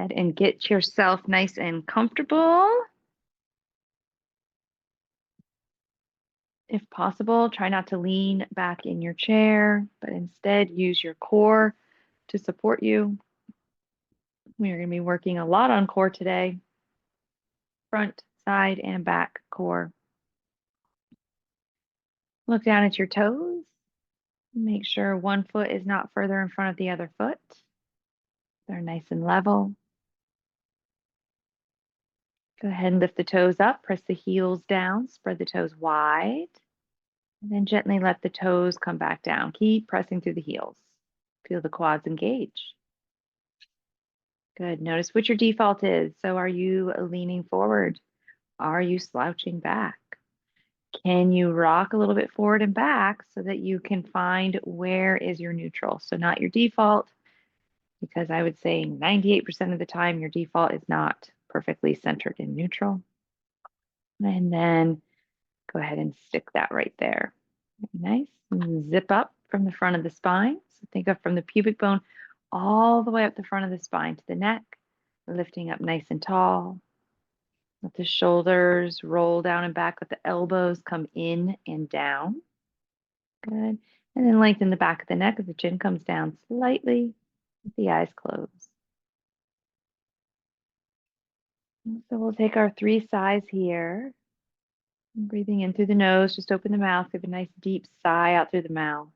ahead and get yourself nice and comfortable. If possible, try not to lean back in your chair, but instead use your core to support you. We are going to be working a lot on core today, front, side, and back core. Look down at your toes. Make sure one foot is not further in front of the other foot. They're nice and level. Go ahead and lift the toes up, press the heels down, spread the toes wide, and then gently let the toes come back down. Keep pressing through the heels. Feel the quads engage. Good. Notice what your default is. So are you leaning forward? Are you slouching back? Can you rock a little bit forward and back so that you can find where is your neutral? So not your default, because I would say 98% of the time your default is not perfectly centered in neutral. And then go ahead and stick that right there. Nice. And zip up from the front of the spine. So think of from the pubic bone all the way up the front of the spine to the neck, lifting up nice and tall. Let the shoulders roll down and back. Let the elbows come in and down. Good. And then lengthen the back of the neck as the chin comes down slightly with the eyes closed. So we'll take our 3 sighs here. Breathing in through the nose, just open the mouth, give a nice deep sigh out through the mouth.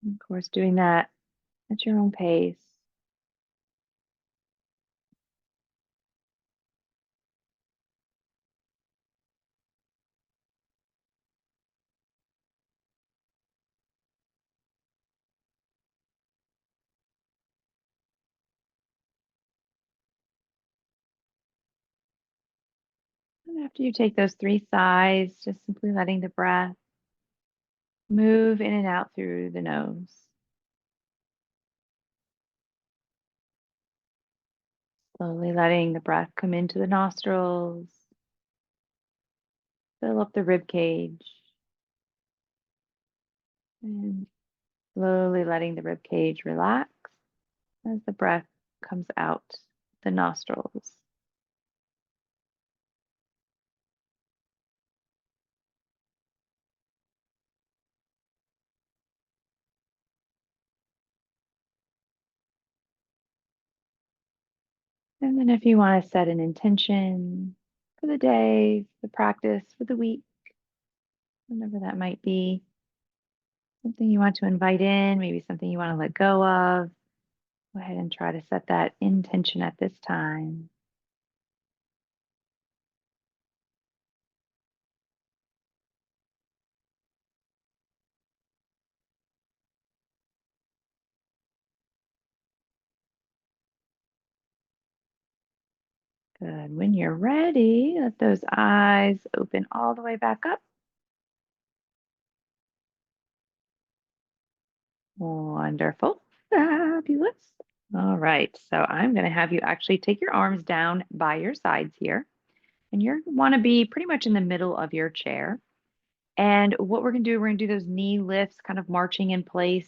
Of course, doing that at your own pace. And after you take those 3 sighs, just simply letting the breath move in and out through the nose. Slowly letting the breath come into the nostrils, fill up the rib cage, and slowly letting the rib cage relax as the breath comes out the nostrils. And then if you want to set an intention for the day, the practice, for the week, whatever that might be, something you want to invite in, maybe something you want to let go of, go ahead and try to set that intention at this time. Good. When you're ready, let those eyes open all the way back up. Wonderful. Fabulous. All right. So I'm going to have you actually take your arms down by your sides here. And you want to be pretty much in the middle of your chair. And what we're going to do, we're going to do those knee lifts, kind of marching in place.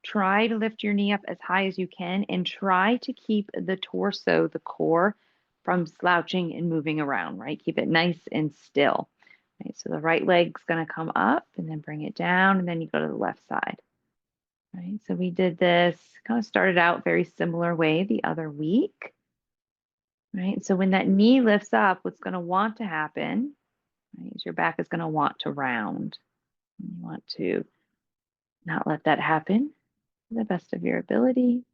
Try to lift your knee up as high as you can and try to keep the torso, the core, from slouching and moving around, right? Keep it nice and still. Right? So the right leg's going to come up and then bring it down, and then you go to the left side. Right? So we did this, kind of started out very similar way the other week. Right? So when that knee lifts up, what's going to want to happen, right, is your back is going to want to round. You want to not let that happen to the best of your ability.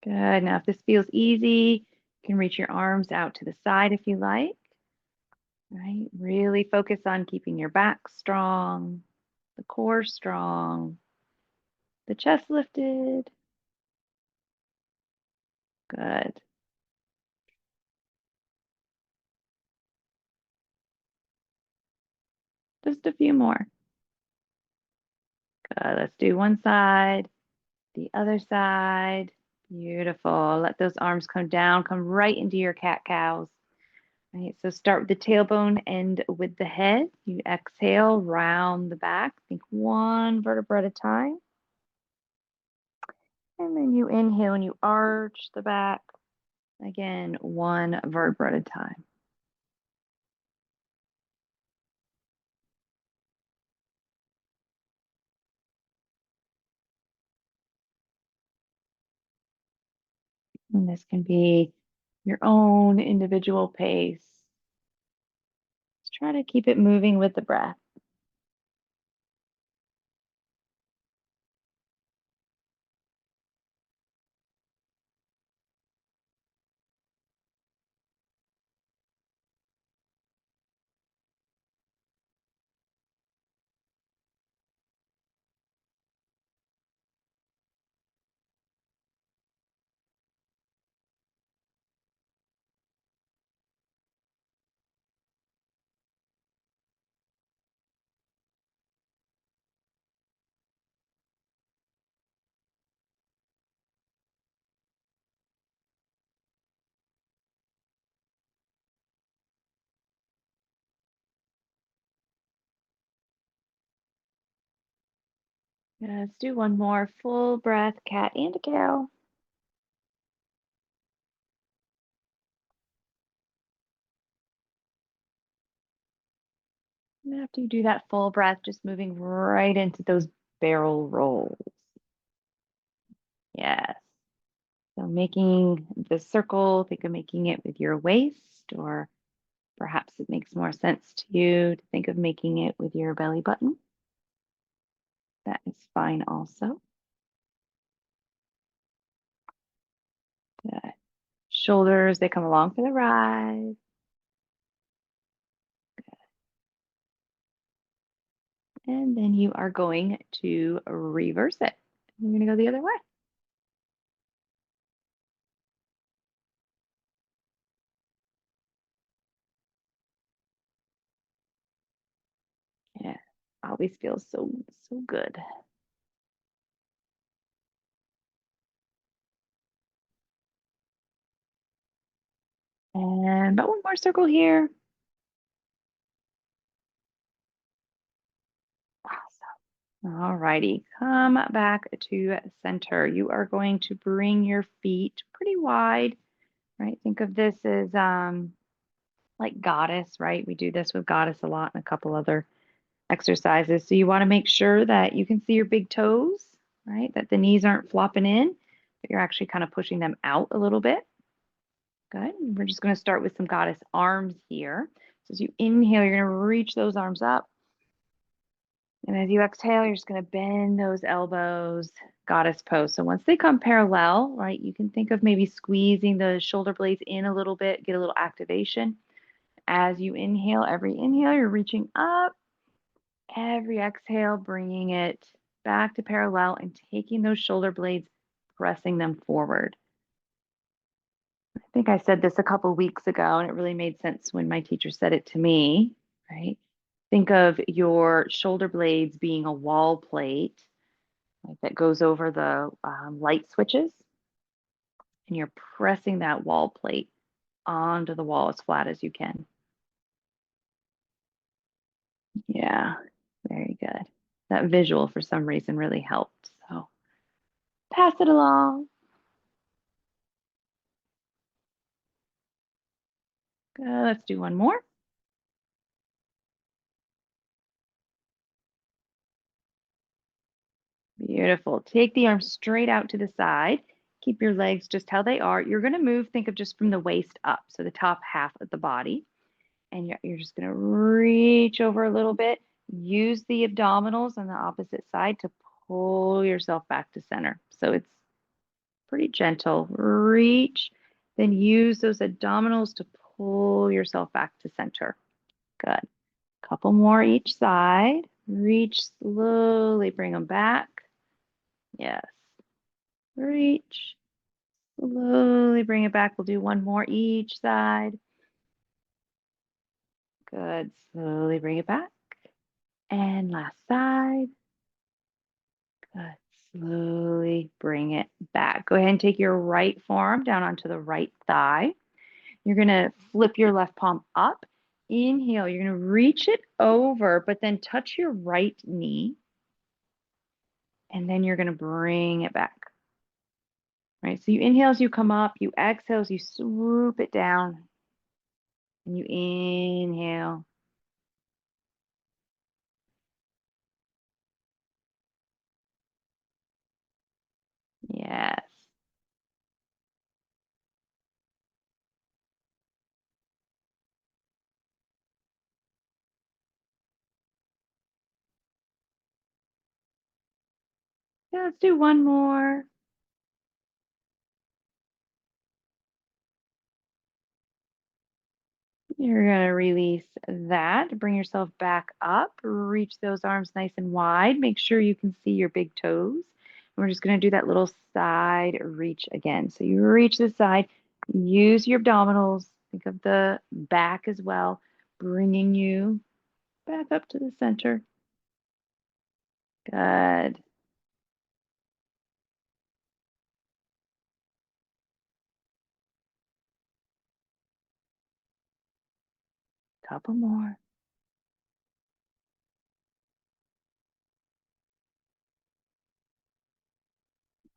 Good. Now, if this feels easy, you can reach your arms out to the side if you like. Right? Really focus on keeping your back strong, the core strong, the chest lifted. Good. Just a few more. Good. Let's do one side, the other side. Beautiful. Let those arms come down, come right into your cat cows. Right, so start with the tailbone, end with the head. You exhale, round the back. Think one vertebra at a time. And then you inhale and you arch the back. Again, one vertebra at a time. And this can be your own individual pace. Just try to keep it moving with the breath. Let's do one more full breath, cat and a cow. And after you do that full breath, just moving right into those barrel rolls. Yes. So making the circle, think of making it with your waist, or perhaps it makes more sense to you to think of making it with your belly button. That is fine also. Good. Shoulders, they come along for the ride. And then you are going to reverse it. You're going to go the other way. Yeah, always feels so good. And about one more circle here. Awesome. All righty, come back to center. You are going to bring your feet pretty wide, right? Think of this as like goddess, right? We do this with goddess a lot and a couple other exercises. So you want to make sure that you can see your big toes, right? That the knees aren't flopping in, but you're actually kind of pushing them out a little bit. Good. We're just going to start with some goddess arms here. So as you inhale, you're going to reach those arms up. And as you exhale, you're just going to bend those elbows, goddess pose. So once they come parallel, right, you can think of maybe squeezing the shoulder blades in a little bit, get a little activation. As you inhale, every inhale, you're reaching up. Every exhale, bringing it back to parallel and taking those shoulder blades, pressing them forward. I think I said this a couple weeks ago, and it really made sense when my teacher said it to me, right? Think of your shoulder blades being a wall plate, like that goes over the light switches, and you're pressing that wall plate onto the wall as flat as you can. Yeah, very good. That visual, for some reason, really helped. So pass it along. Good. Let's do one more. Beautiful. Take the arms straight out to the side. Keep your legs just how they are. You're going to move, think of just from the waist up, so the top half of the body. And you're just going to reach over a little bit. Use the abdominals on the opposite side to pull yourself back to center. So it's pretty gentle. Reach, then use those abdominals to pull yourself back to center. Good. Couple more each side. Reach slowly, bring them back. Yes. Reach. Slowly bring it back. We'll do one more each side. Good. Slowly bring it back. And last side. Good. Slowly bring it back. Go ahead and take your right forearm down onto the right thigh. You're going to flip your left palm up. Inhale, you're going to reach it over, but then touch your right knee. And then you're going to bring it back. Right? So you inhale as you come up, you exhale as you swoop it down. And you inhale. Yes. Yeah, let's do one more. You're going to release that. Bring yourself back up. Reach those arms nice and wide. Make sure you can see your big toes. And we're just going to do that little side reach again. So you reach the side, use your abdominals. Think of the back as well, bringing you back up to the center. Good. Couple more.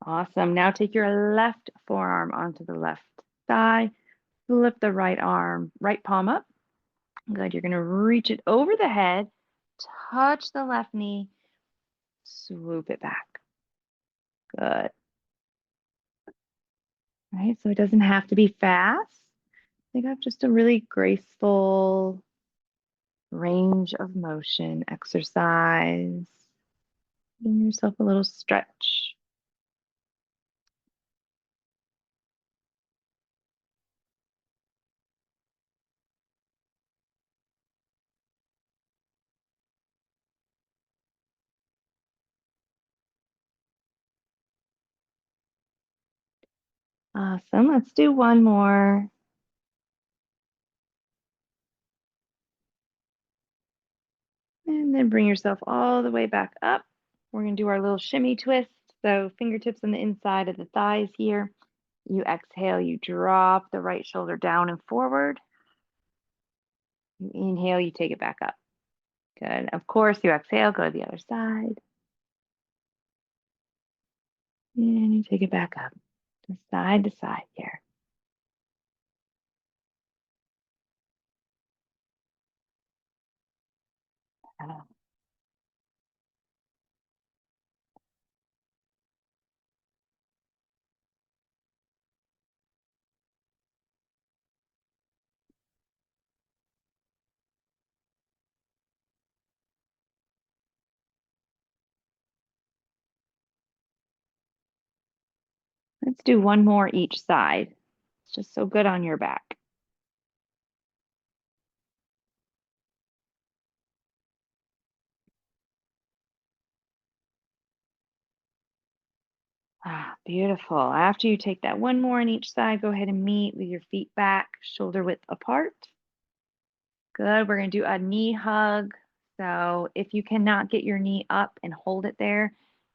Awesome. Now take your left forearm onto the left thigh. Flip the right arm, right palm up. Good. You're going to reach it over the head, touch the left knee, swoop it back. Good. Right. So it doesn't have to be fast. Think of just a really graceful range of motion exercise. Give yourself a little stretch. Awesome. Let's do one more. And then bring yourself all the way back up. We're going to do our little shimmy twist. So fingertips on the inside of the thighs here. You exhale, you drop the right shoulder down and forward. You inhale, you take it back up. Good. Of course, you exhale, go to the other side. And you take it back up to side here. Let's do one more each side. It's just so good on your back. Ah, beautiful. After you take that one more on each side, go ahead and meet with your feet back, shoulder width apart. Good. We're going to do a knee hug. So if you cannot get your knee up and hold it there,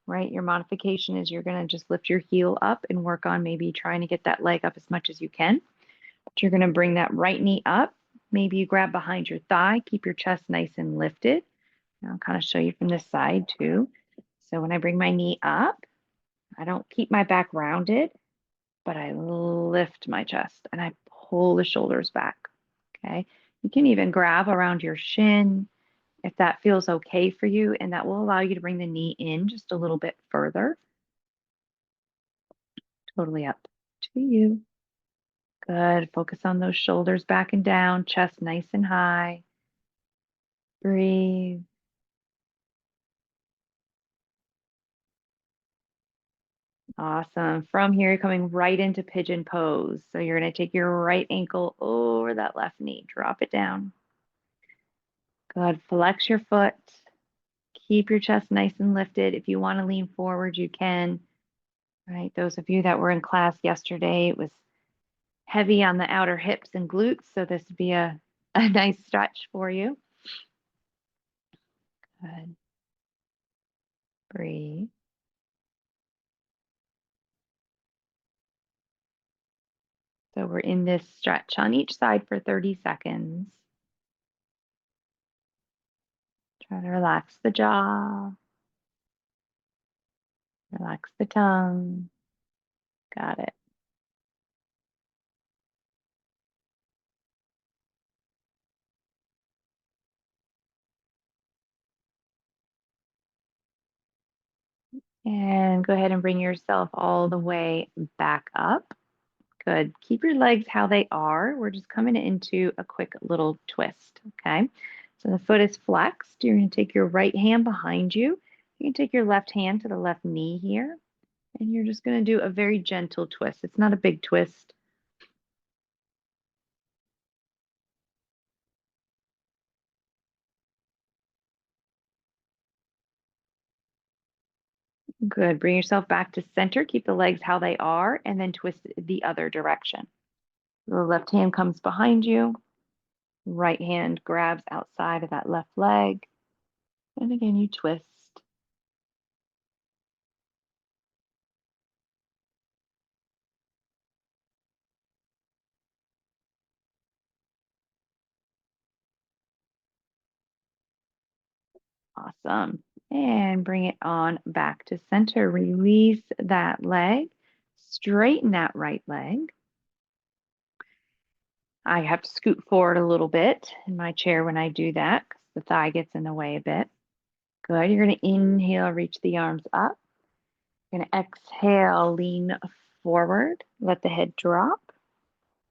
right, your modification is you're going to just lift your heel up and work on maybe trying to get that leg up as much as you can. But you're going to bring that right knee up. Maybe you grab behind your thigh, keep your chest nice and lifted. And I'll kind of show you from this side too. So when I bring my knee up, I don't keep my back rounded, but I lift my chest and I pull the shoulders back. Okay. You can even grab around your shin if that feels okay for you, and that will allow you to bring the knee in just a little bit further. Totally up to you. Good. Focus on those shoulders back and down, chest nice and high. Breathe. Awesome. From here, you're coming right into pigeon pose. So you're going to take your right ankle over that left knee, drop it down. Good. Flex your foot. Keep your chest nice and lifted. If you want to lean forward, you can. Right. Those of you that were in class yesterday, it was heavy on the outer hips and glutes. So this would be a nice stretch for you. Good. Breathe. So we're in this stretch on each side for 30 seconds. Try to relax the jaw, relax the tongue. Got it. And go ahead and bring yourself all the way back up. Good. Keep your legs how they are. We're just coming into a quick little twist, okay? So the foot is flexed. You're going to take your right hand behind you. You can take your left hand to the left knee here, and you're just going to do a very gentle twist. It's not a big twist. Good. Bring yourself back to center. Keep the legs how they are, and then twist the other direction. The left hand comes behind you. Right hand grabs outside of that left leg. And again, you twist. Awesome. And bring it on back to center. Release that leg. Straighten that right leg. I have to scoot forward a little bit in my chair when I do that because the thigh gets in the way a bit. Good. You're going to inhale, reach the arms up. You're going to exhale, lean forward, let the head drop.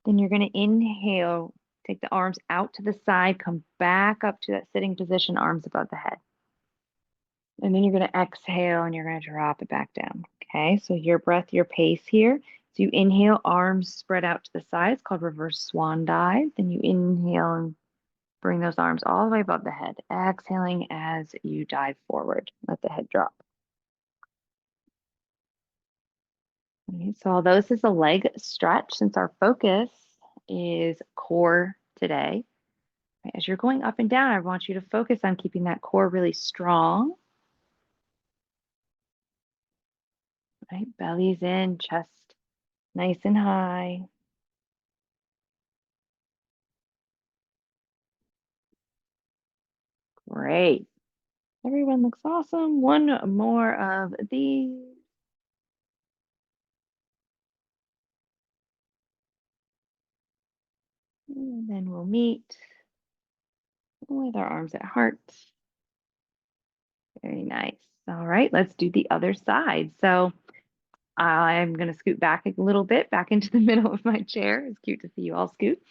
Then you're going to inhale, take the arms out to the side, come back up to that sitting position, arms above the head. And then you're going to exhale and you're going to drop it back down. Okay, so your breath, your pace here. So you inhale, arms spread out to the sides, called reverse swan dive. Then you inhale and bring those arms all the way above the head. Exhaling as you dive forward. Let the head drop. Okay, so although this is a leg stretch, since our focus is core today, right, as you're going up and down, I want you to focus on keeping that core really strong. Right, belly's in, chest nice and high. Great. Everyone looks awesome. One more of these. And then we'll meet with our arms at heart. Very nice. All right, let's do the other side. So I'm going to scoot back a little bit, back into the middle of my chair. It's cute to see you all scoot.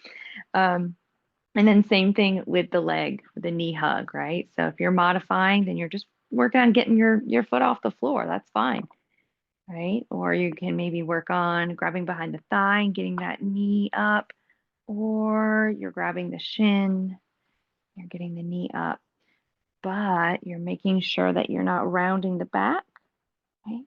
Um, and then same thing with the leg, the knee hug, right? So if you're modifying, then you're just working on getting your foot off the floor. That's fine, right? Or you can maybe work on grabbing behind the thigh and getting that knee up, or you're grabbing the shin, you're getting the knee up, but you're making sure that you're not rounding the back, right?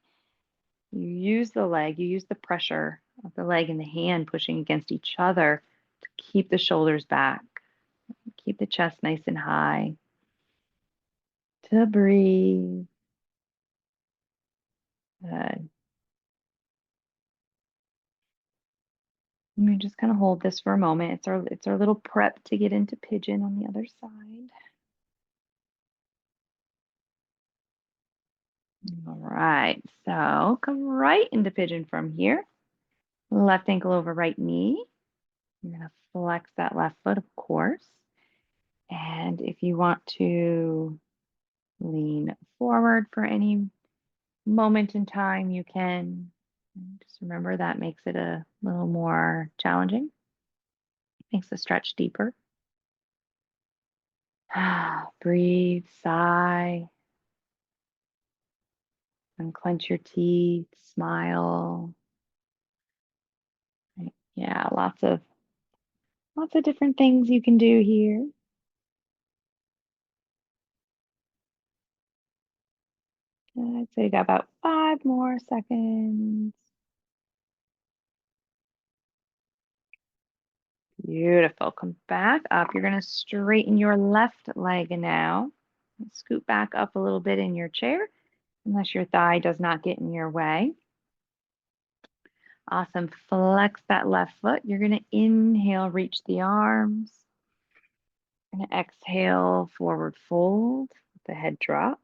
You use the leg, you use the pressure of the leg and the hand pushing against each other to keep the shoulders back, keep the chest nice and high, to breathe. Good. And we just kind of hold this for a moment. It's our little prep to get into pigeon on the other side. All right, so come right into pigeon from here. Left ankle over right knee. You're going to flex that left foot, of course. And if you want to lean forward for any moment in time, you can. Just remember that makes it a little more challenging, makes the stretch deeper. Breathe, sigh, unclench your teeth, smile. Right? Yeah, lots of different things you can do here. I'd say you got about 5 more seconds. Beautiful. Come back up. You're going to straighten your left leg now. Scoot back up a little bit in your chair, unless your thigh does not get in your way. Awesome. Flex that left foot. You're going to inhale, reach the arms. And exhale, forward fold, the head drop.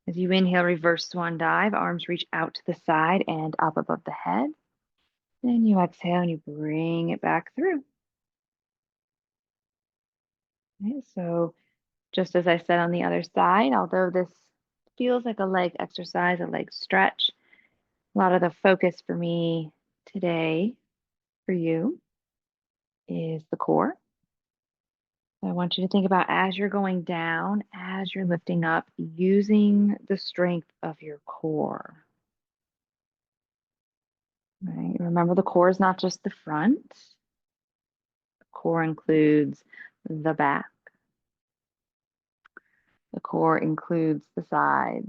As you inhale, reverse swan dive, arms reach out to the side and up above the head. Then you exhale and you bring it back through. Okay, so just as I said on the other side, although this feels like a leg exercise, a leg stretch, a lot of the focus for me today, for you, is the core. So I want you to think about as you're going down, as you're lifting up, using the strength of your core. Right? Remember, the core is not just the front. The core includes the back. The core includes the sides.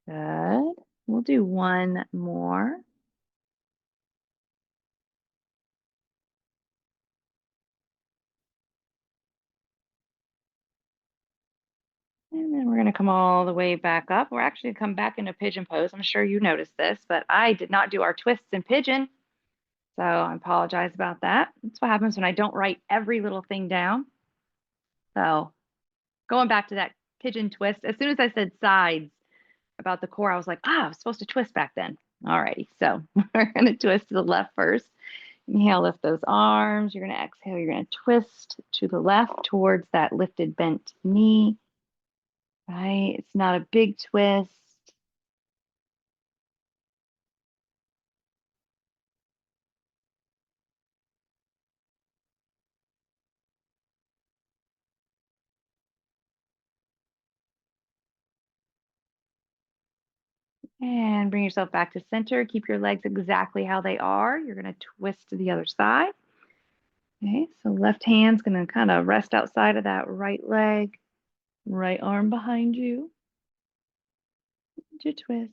Good. We'll do one more. And then we're going to come all the way back up. We're actually going to come back into pigeon pose. I'm sure you noticed this, but I did not do our twists in pigeon. So I apologize about that. That's what happens when I don't write every little thing down. So going back to that pigeon twist, as soon as I said sides about the core, I was like, I was supposed to twist back then. Alrighty, so we're going to twist to the left first. Inhale, lift those arms. You're going to exhale. You're going to twist to the left towards that lifted bent knee. Right? It's not a big twist. And bring yourself back to center. Keep your legs exactly how they are. You're going to twist to the other side. Okay, so left hand's going to kind of rest outside of that right leg, right arm behind you. To twist.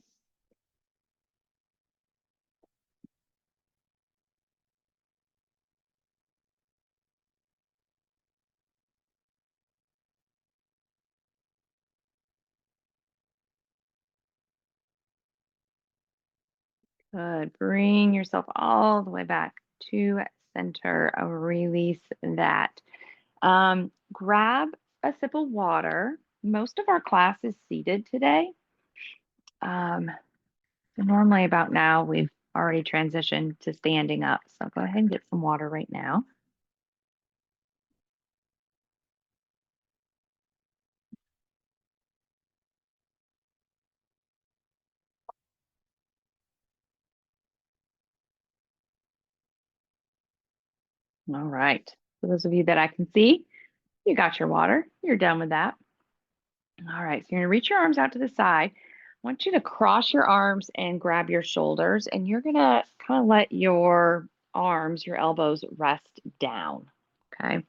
Good. Bring yourself all the way back to center. Release that. Grab a sip of water. Most of our class is seated today. So normally about now, we've already transitioned to standing up. So go ahead and get some water right now. All right. For those of you that I can see, you got your water. You're done with that. All right. So you're going to reach your arms out to the side. I want you to cross your arms and grab your shoulders, and you're going to kind of let your arms, your elbows rest down. Okay.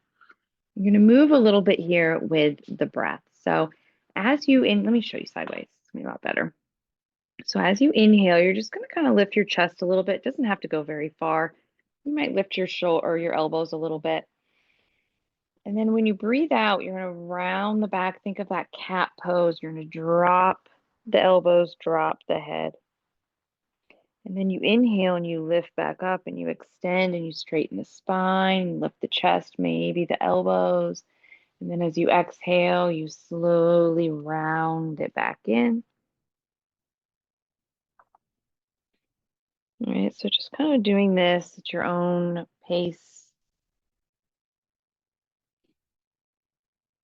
You're going to move a little bit here with the breath. So as you let me show you sideways. It's going to be a lot better. So as you inhale, you're just going to kind of lift your chest a little bit. It doesn't have to go very far. You might lift your shoulder or your elbows a little bit. And then when you breathe out, you're going to round the back. Think of that cat pose. You're going to drop the elbows, drop the head. And then you inhale and you lift back up and you extend and you straighten the spine, lift the chest, maybe the elbows. And then as you exhale, you slowly round it back in. All right, so just kind of doing this at your own pace,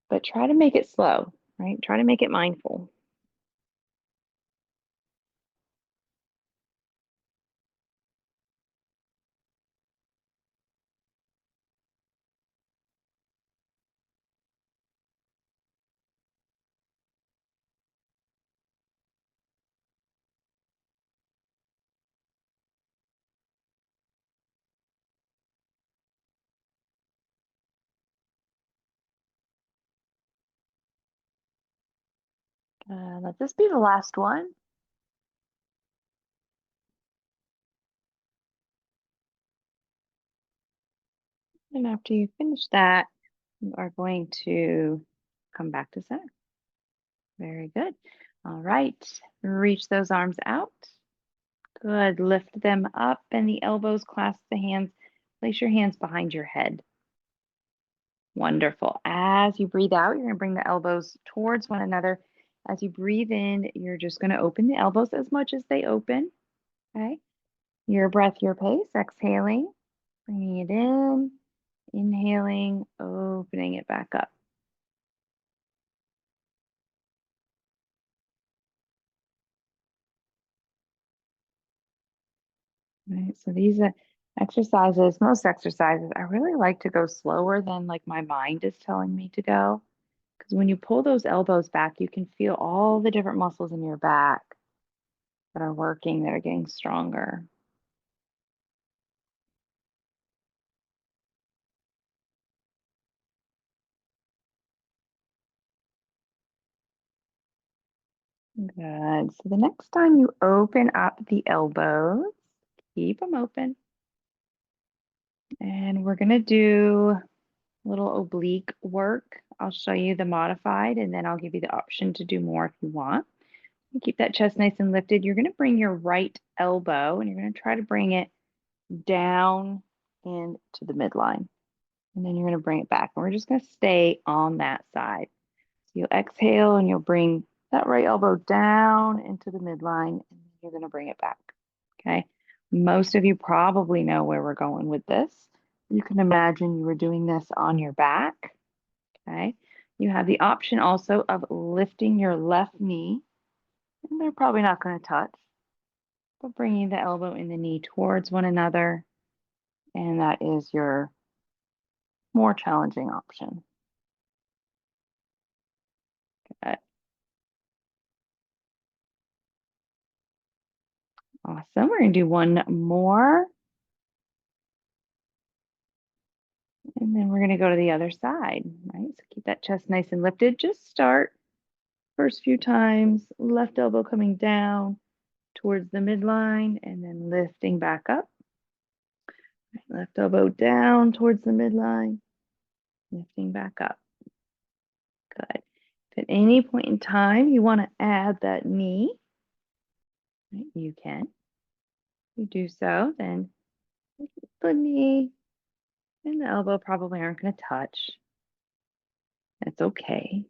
but try to make it slow, right? Try to make it mindful. Let this be the last one. And after you finish that, you are going to Come back to center. Very good. All right. Reach those arms out. Good. Lift them up and the elbows, clasp the hands. Place your hands behind your head. Wonderful. As you breathe out, you're going to bring the elbows towards one another. As you breathe in, you're just going to open the elbows as much as they open. Okay. Your breath, your pace. Exhaling, bringing it in, inhaling, opening it back up. Right. So these exercises, most exercises, I really like to go slower than like my mind is telling me to go. Because when you pull those elbows back, you can feel all the different muscles in your back that are working, that are getting stronger. Good. So the next time you open up the elbows, keep them open. And we're going to do a little oblique work. I'll show you the modified, and then I'll give you the option to do more if you want. Keep that chest nice and lifted. You're going to bring your right elbow, and you're going to try to bring it down into the midline. And then you're going to bring it back. And we're just going to stay on that side. So you'll exhale and you'll bring that right elbow down into the midline, and you're going to bring it back. Okay. Most of you probably know where we're going with this. You can imagine you were doing this on your back. Okay. You have the option also of lifting your left knee, and they're probably not going to touch, but bringing the elbow and the knee towards one another. And that is your more challenging option. Good. Awesome. We're going to do one more. And then we're going to go to the other side, right? So keep that chest nice and lifted. Just start first few times, left elbow coming down towards the midline and then lifting back up. Left elbow down towards the midline, lifting back up. Good. If at any point in time you want to add that knee, right, you can. You do so, then the knee and the elbow probably aren't going to touch. That's okay.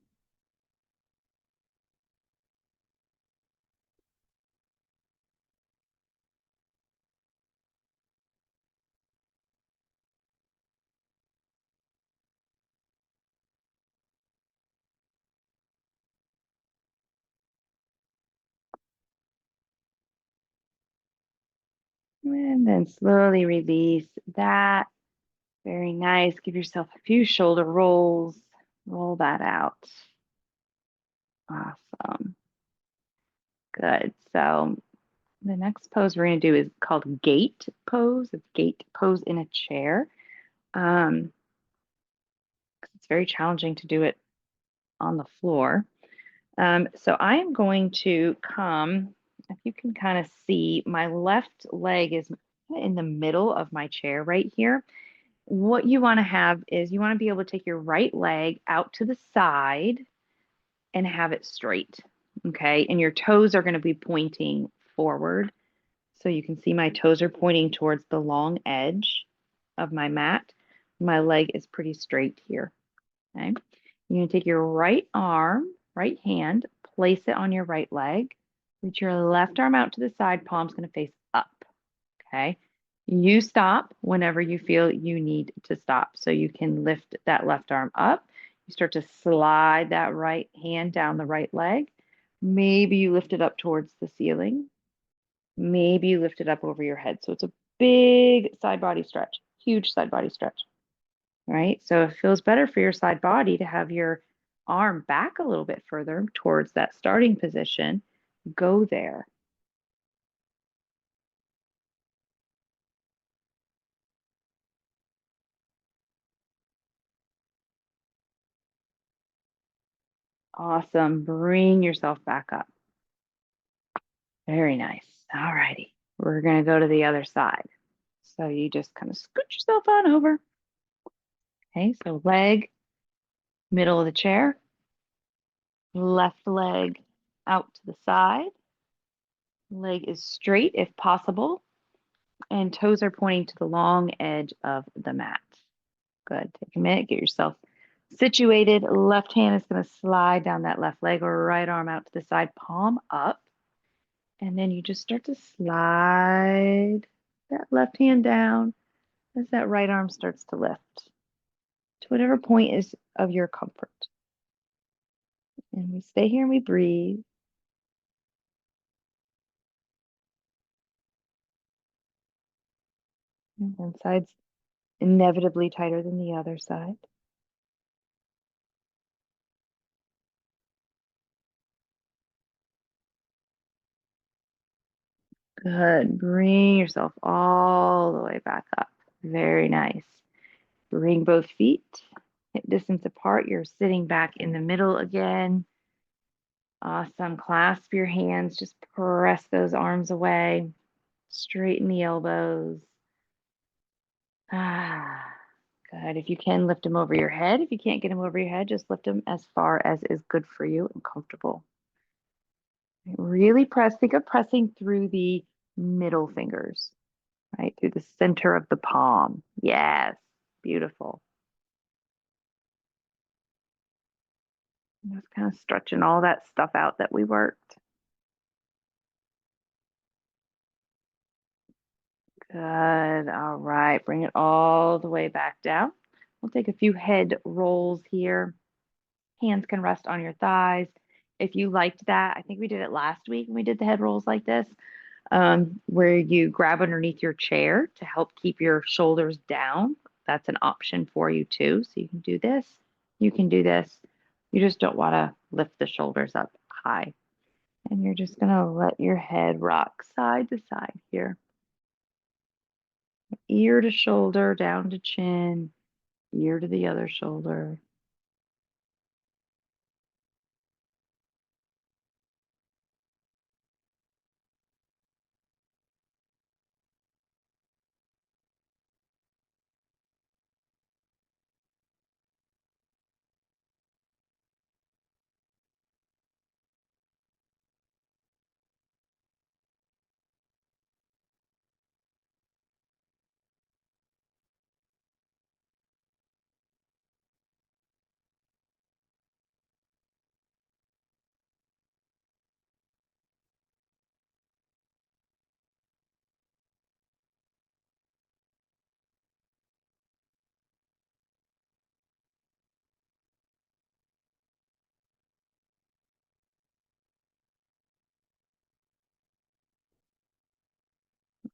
And then slowly release that. Very nice. Give yourself a few shoulder rolls. Roll that out. Awesome. Good. So the next pose we're going to do is called gate pose. It's gate pose in a chair. Um, it's very challenging to do it on the floor. So I am going to come, if you can kind of see, my left leg is in the middle of my chair right here. What you want to have is you want to be able to take your right leg out to the side and have it straight. Okay. And your toes are going to be pointing forward. So you can see my toes are pointing towards the long edge of my mat. My leg is pretty straight here. Okay. You're going to take your right arm, right hand, place it on your right leg. Reach your left arm out to the side, palm's going to face up. Okay. You stop whenever you feel you need to stop. So you can lift that left arm up. You start to slide that right hand down the right leg. Maybe you lift it up towards the ceiling. Maybe you lift it up over your head. So it's a big side body stretch, huge side body stretch, right? So it feels better for your side body to have your arm back a little bit further towards that starting position. Go there. Awesome. Bring yourself back up. Very nice. All righty. We're going to go to the other side. So you just kind of scoot yourself on over. Okay, so leg, middle of the chair. Left leg out to the side. Leg is straight if possible, and toes are pointing to the long edge of the mat. Good. Take a minute, get yourself situated. Left hand is going to slide down that left leg or right arm out to the side, palm up. And then you just start to slide that left hand down as that right arm starts to lift to whatever point is of your comfort. And we stay here and we breathe. And one side's inevitably tighter than the other side. Good. Bring yourself all the way back up. Very nice. Bring both feet hip distance apart. You're sitting back in the middle again. Awesome. Clasp your hands. Just press those arms away. Straighten the elbows. Ah, good. If you can, lift them over your head. If you can't get them over your head, just lift them as far as is good for you and comfortable. Really press. Think of pressing through the middle fingers, right? Through the center of the palm. Yes. Beautiful. Just kind of stretching all that stuff out that we worked. Good. All right. Bring it all the way back down. We'll take a few head rolls here. Hands can rest on your thighs. If you liked that, I think we did it last week when we did the head rolls like this, where you grab underneath your chair to help keep your shoulders down. That's an option for you too. So you can do this. You can do this. You just don't want to lift the shoulders up high. And you're just going to let your head rock side to side here. Ear to shoulder, down to chin, ear to the other shoulder.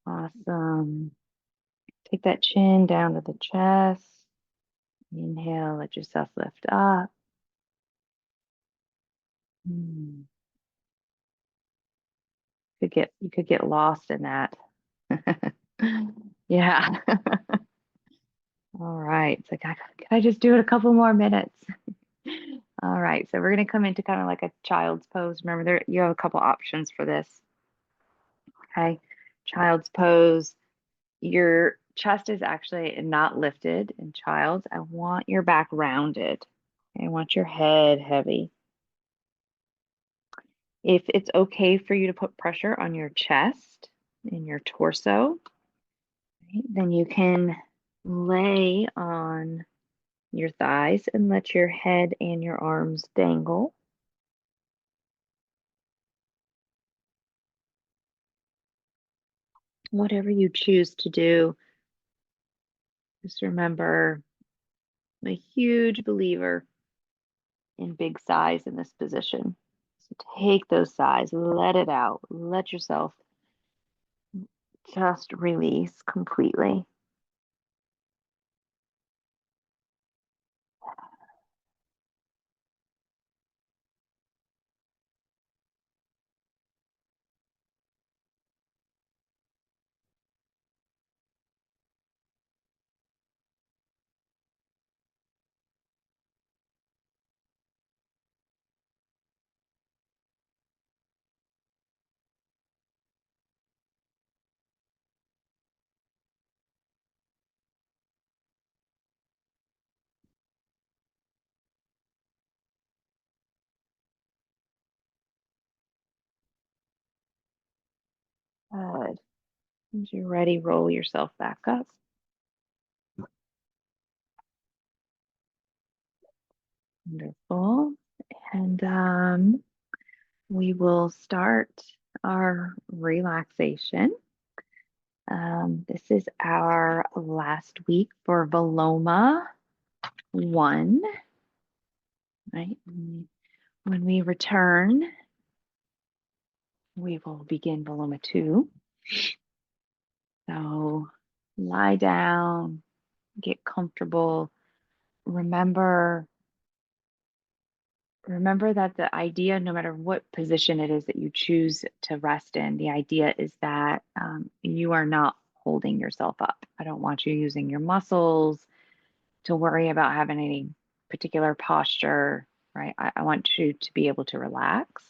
Awesome. Take that chin down to the chest. Inhale, let yourself lift up. Hmm. You could get lost in that. Yeah. All right. It's like, can I just do it a couple more minutes? All right. So we're going to come into kind of like a child's pose. Remember, there you have a couple options for this. Okay. Child's pose. Your chest is actually not lifted in child's. I want your back rounded. I want your head heavy. If it's okay for you to put pressure on your chest and your torso, right, then you can lay on your thighs and let your head and your arms dangle. Whatever you choose to do, just remember, I'm a huge believer in big sighs in this position. So take those sighs, let it out, let yourself just release completely. As you're ready, roll yourself back up. Wonderful. And we will start our relaxation. This is our last week for Viloma I, right? When we return, we will begin Viloma II. So lie down, get comfortable. Remember Remember that the idea, no matter what position it is that you choose to rest in, the idea is that you are not holding yourself up. I don't want you using your muscles to worry about having any particular posture, right? I want you to be able to relax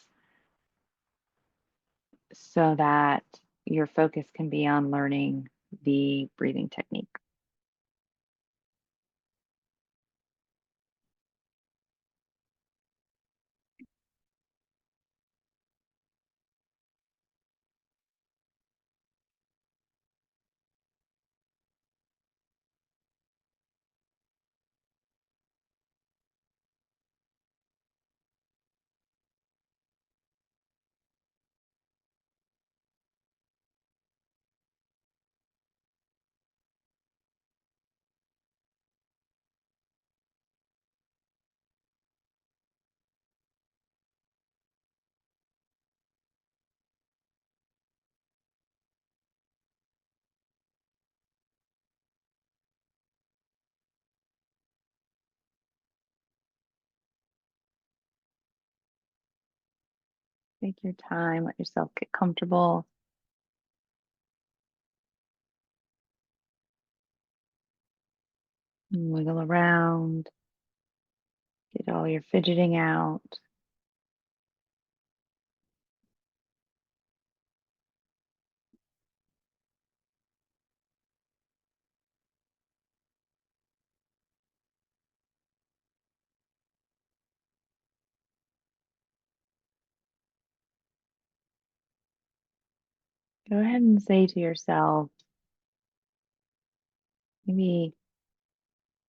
so that your focus can be on learning the breathing technique. Take your time, let yourself get comfortable, wiggle around, get all your fidgeting out. Go ahead and say to yourself, maybe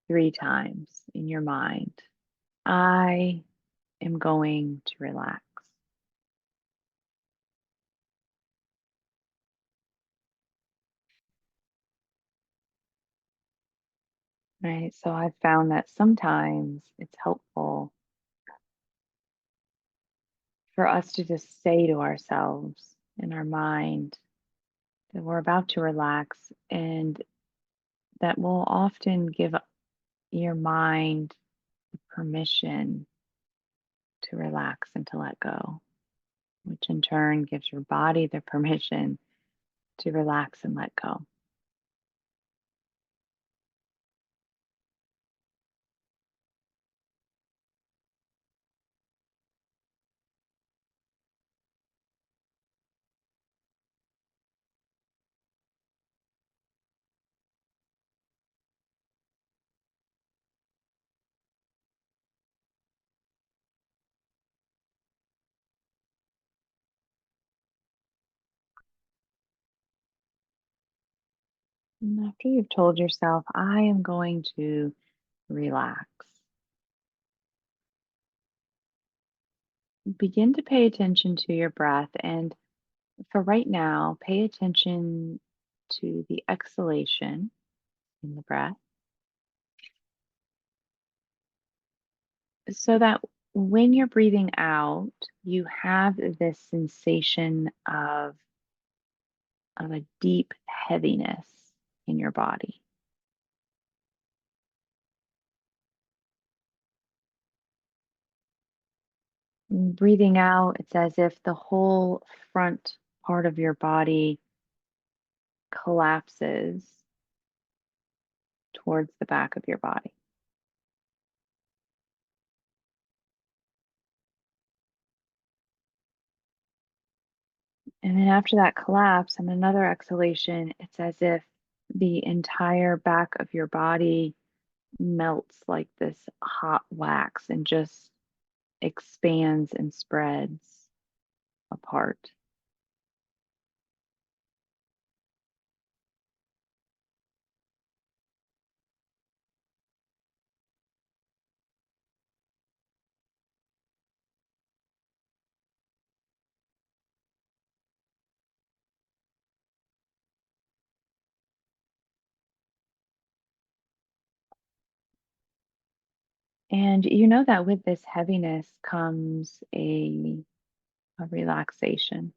3 times in your mind, I am going to relax. Right. So I've found that sometimes it's helpful for us to just say to ourselves in our mind that we're about to relax, and that will often give your mind permission to relax and to let go, which in turn gives your body the permission to relax and let go. And after you've told yourself, I am going to relax, begin to pay attention to your breath. And for right now, pay attention to the exhalation in the breath so that when you're breathing out, you have this sensation of a deep heaviness in your body. Breathing out, it's as if the whole front part of your body collapses towards the back of your body. And then after that collapse and another exhalation, it's as if the entire back of your body melts like this hot wax and just expands and spreads apart. And you know that with this heaviness comes a relaxation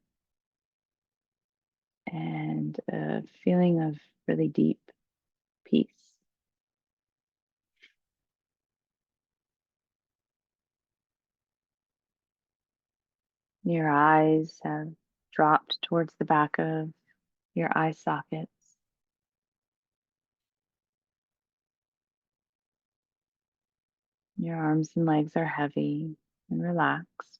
and a feeling of really deep peace. Your eyes have dropped towards the back of your eye sockets. Your arms and legs are heavy and relaxed.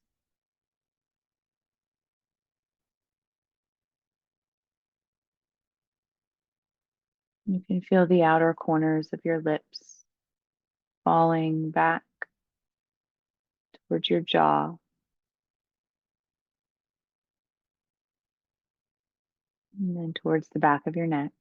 You can feel the outer corners of your lips falling back towards your jaw and then towards the back of your neck.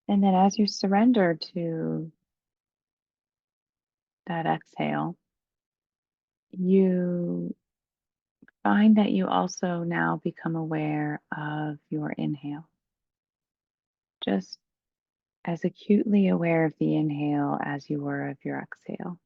And then as you surrender to that exhale, you find that you also now become aware of your inhale, just as acutely aware of the inhale as you were of your exhale.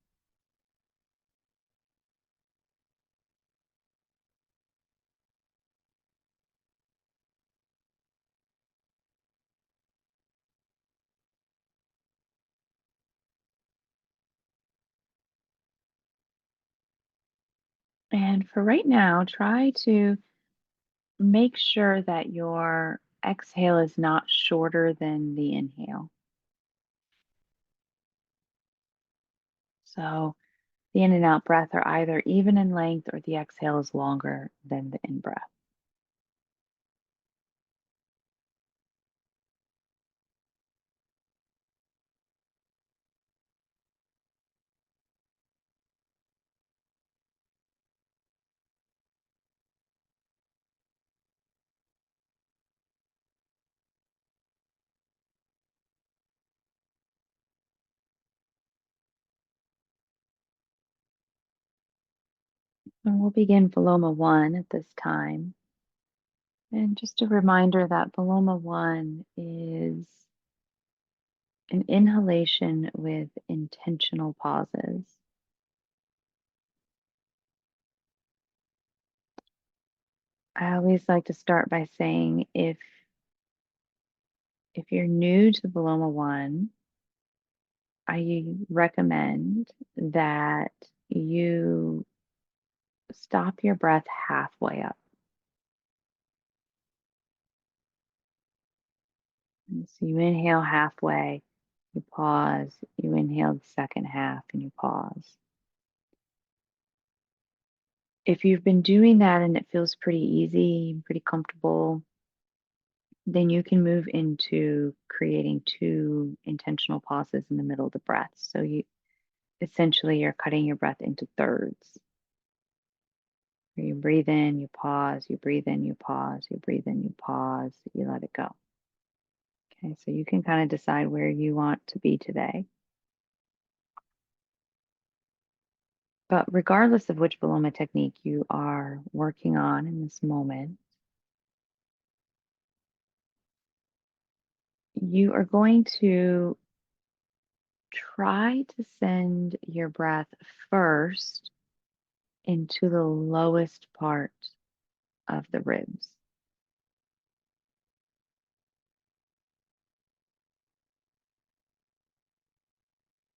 And for right now, try to make sure that your exhale is not shorter than the inhale. So the in and out breath are either even in length or the exhale is longer than the in breath. And we'll begin Viloma I at this time. And just a reminder that Viloma I is an inhalation with intentional pauses. I always like to start by saying if you're new to Viloma One, I recommend that you stop your breath halfway up. And so you inhale halfway, you pause, you inhale the second half, and you pause. If you've been doing that and it feels pretty easy, pretty comfortable, then you can move into creating two intentional pauses in the middle of the breath. So you essentially you're cutting your breath into thirds. Where you breathe in, you pause, you breathe in, you pause, you breathe in, you pause, you let it go. Okay, so you can kind of decide where you want to be today. But regardless of which Paloma technique you are working on in this moment, you are going to try to send your breath first into the lowest part of the ribs.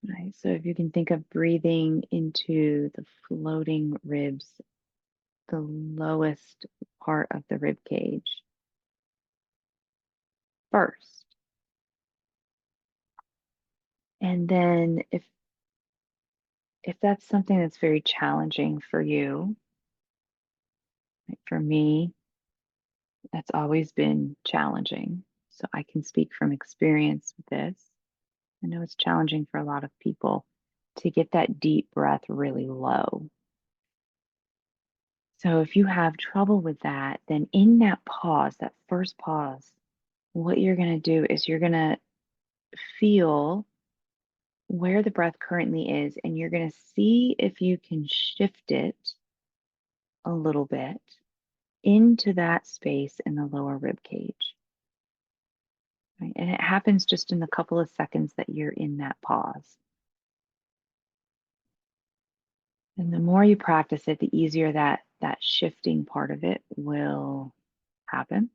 Right. So if you can think of breathing into the floating ribs, the lowest part of the rib cage first. And then if that's something that's very challenging for you, like for me, that's always been challenging. So I can speak from experience with this. I know it's challenging for a lot of people to get that deep breath really low. So if you have trouble with that, then in that pause, that first pause, what you're going to do is you're going to feel where the breath currently is, and you're going to see if you can shift it a little bit into that space in the lower rib cage. Right? And it happens just in the couple of seconds that you're in that pause. And the more you practice it, the easier that shifting part of it will happen.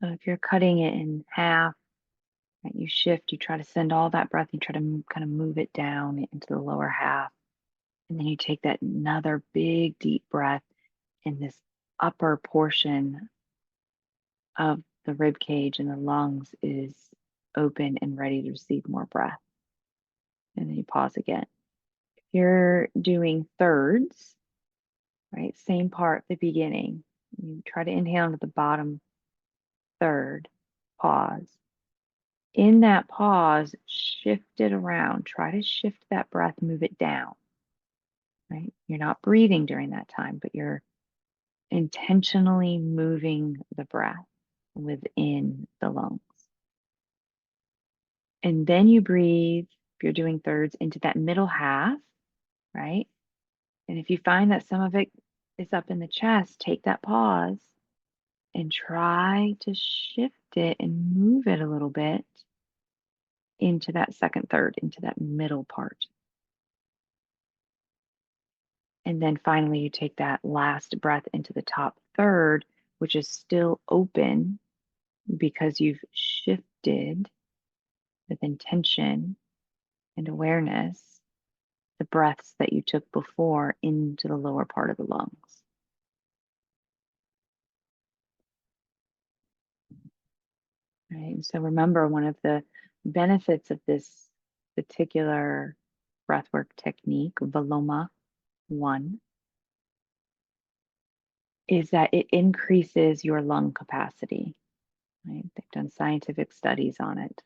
So if you're cutting it in half, right, you shift, you try to send all that breath, you try to kind of move it down into the lower half. And then you take that another big deep breath in this upper portion of the rib cage, and the lungs is open and ready to receive more breath. And then you pause again. If you're doing thirds, right? Same part at the beginning. You try to inhale into the bottom third, pause. In that pause, shift it around. Try to shift that breath, move it down, right? You're not breathing during that time, but you're intentionally moving the breath within the lungs. And then you breathe, if you're doing thirds, into that middle half, right? And if you find that some of it is up in the chest, take that pause and try to shift it and move it a little bit into that second third, into that middle part. And then finally, you take that last breath into the top third, which is still open because you've shifted with intention and awareness the breaths that you took before into the lower part of the lungs. Right. And so remember, one of the benefits of this particular breathwork technique, Viloma I, is that it increases your lung capacity. Right? They've done scientific studies on it.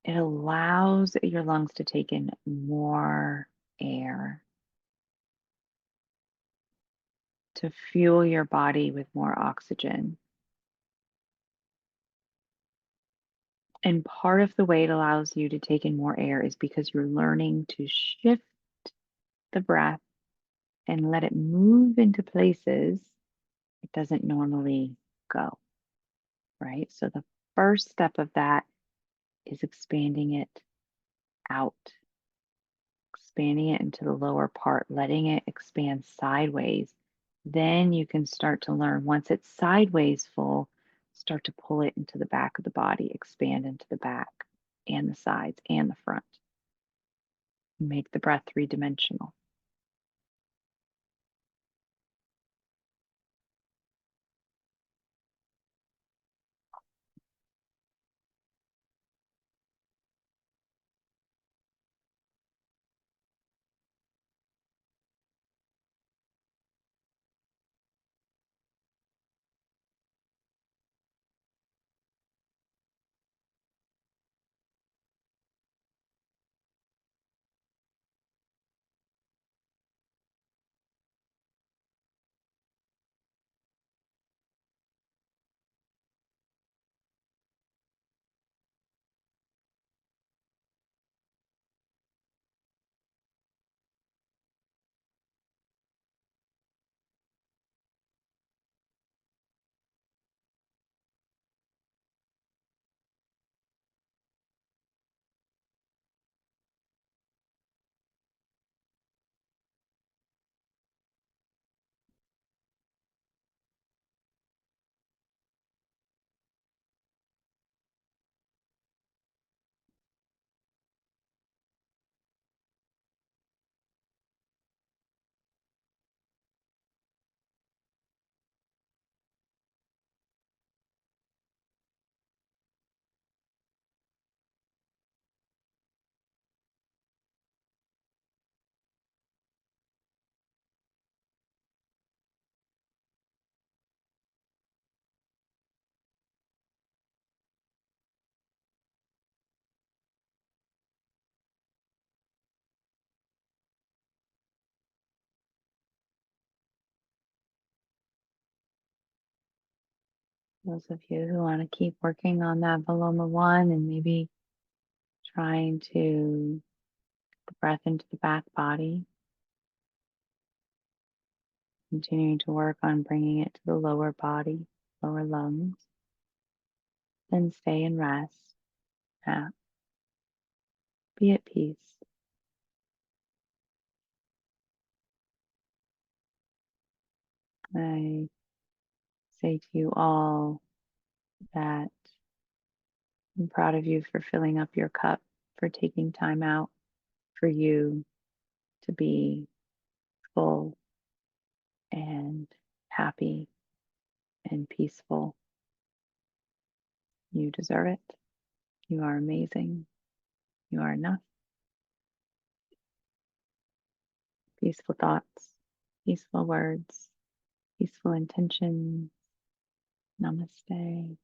It allows your lungs to take in more air, to fuel your body with more oxygen. And part of the way it allows you to take in more air is because you're learning to shift the breath and let it move into places it doesn't normally go, right? So the first step of that is expanding it out, expanding it into the lower part, letting it expand sideways. Then you can start to learn, once it's sideways full, start to pull it into the back of the body, expand into the back and the sides and the front. Make the breath three-dimensional. Those of you who want to keep working on that Viloma one and maybe trying to get the breath into the back body, continuing to work on bringing it to the lower body, lower lungs, then stay and rest. Yeah. Be at peace. I say to you all that I'm proud of you for filling up your cup, for taking time out for you to be full and happy and peaceful. You deserve it. You are amazing. You are enough. Peaceful thoughts, peaceful words, peaceful intentions. Namaste.